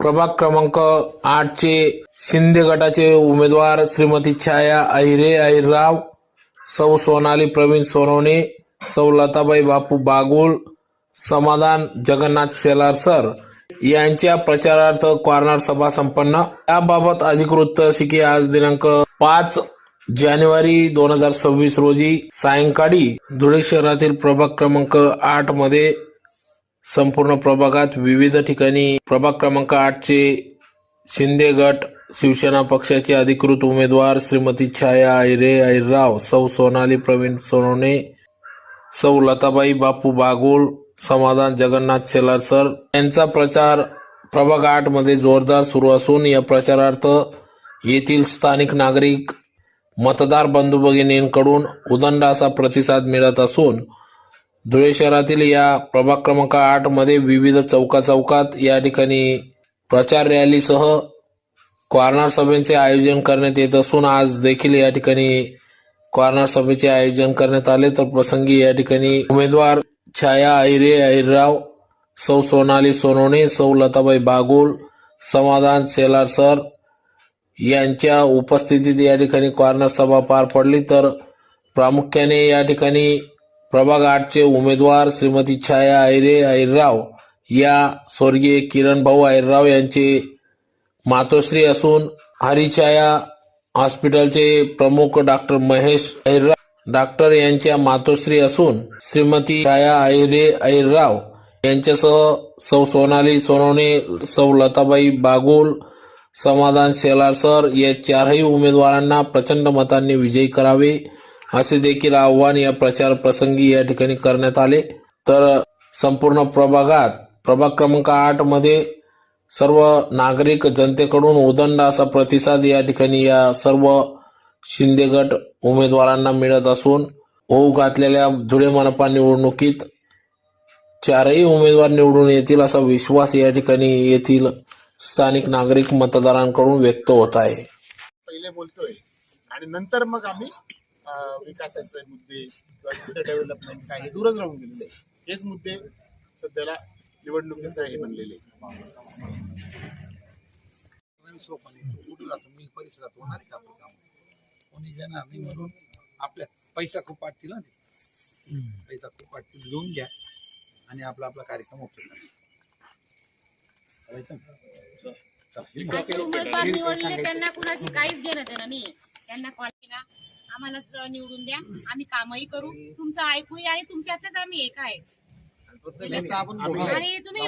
प्रभाग क्रमांक 8 चे शिंदे गटाचे उमेदवार श्रीमती छाया अहिरे अहिरराव, सौ सोनाली प्रवीण सोनवणे, सौ लताबाई बापू बागुल, समाधान जगन्नाथ शेलार सर यांच्या प्रचारार्थ कॉर्नर सभा संपन्न। याबाबत अधिकृत शिकी आज दिनांक 5 जानेवारी 2026 रोजी सायंकाळी धुळे शहरातील प्रभाग क्रमांक 8 मध्ये संपूर्ण प्रभागात विविध ठिकाणी प्रभाग क्रमांक 8 चे शिंदे गट शिवसेना पक्षाचे अधिकृत उमेदवार श्रीमती छाया अहिरे अहिरराव, सौ सोनाली प्रवीण सोनवणे, सौ लताबाई बापू बागुल, समाधान जगन्नाथ शेलार सर यांचा प्रचार प्रभाग 8 मध्ये जोरदार सुरू असून या प्रचारार्थ येथील स्थानिक नागरिक मतदार बंधू भगिनींकडून उदंड असा प्रतिसाद मिळत असून धुळे शहरातील या प्रभाग क्रमांक 8 मध्ये विविध चौकात या ठिकाणी प्रचार रॅलीसह कॉर्नर सभेचे आयोजन करण्यात येत असून आज देखील या ठिकाणी कॉर्नर सभेचे आयोजन करण्यात आले। तर प्रसंगी या ठिकाणी उमेदवार छाया अहिरे अहिरराव, सौ सोनाली सोनवणे, सौ लताबाई बागुल, समाधान शेलार सर यांच्या उपस्थितीत या ठिकाणी कॉर्नर सभा पार पडली। तर प्रामुख्याने या ठिकाणी प्रभाग 8 चे उमेदवार श्रीमती छाया अहिरे अहिरराव या स्वर्गीय किरण भाऊ अहिरराव यांचे मातोश्री असून हरिछाया हॉस्पिटलचे प्रमुख डॉक्टर महेश अहिरराव डॉक्टर यांच्या मातोश्री असून श्रीमती छाया अहिरे अहिरराव यांच्यासह सौ सोनाली सोनवणे, सौ लताबाई बागुल, समाधान शेलार सर या चारही उमेदवारांना प्रचंड मतांनी विजयी करावे असे देखील आव्हान या प्रचार प्रसंगी या ठिकाणी करण्यात आले। तर संपूर्ण प्रभागात प्रभाग क्रमांक 8 मध्ये सर्व नागरिक जनतेकडून उदंड असा प्रतिसाद या ठिकाणी या सर्व शिंदे गट उमेदवारांना मिळत असून होऊ घातलेल्या धुळे मनपा निवडणुकीत चारही उमेदवार निवडून येतील असा विश्वास या ठिकाणी येथील स्थानिक नागरिक मतदारांकडून व्यक्त होत आहे। पहिले बोलतोय आणि नंतर मग आम्ही विकासाचे मुद्दे डेव्हलपमेंट काय हे दूरच राहून गेलेले हेच मुद्दे सध्याला निवडणुकीचं हे बनलेले। मी परिसरात होणार का कोणी जाणार नाही म्हणून आपल्या पैसा खूप वाटतील ना, पैसा खूप वाटतील घेऊन घ्या आणि आपला आपला कार्यक्रम ओके उमेदवार निवडले त्यांना कुणाशी काहीच घेणं देणं नाही। त्यांना कॉल केला आम्हालाच निवडून द्या, आम्ही कामही करू, तुमचं ऐकूया आणि तुमच्यातच आम्ही एक आहे। आणि तुम्ही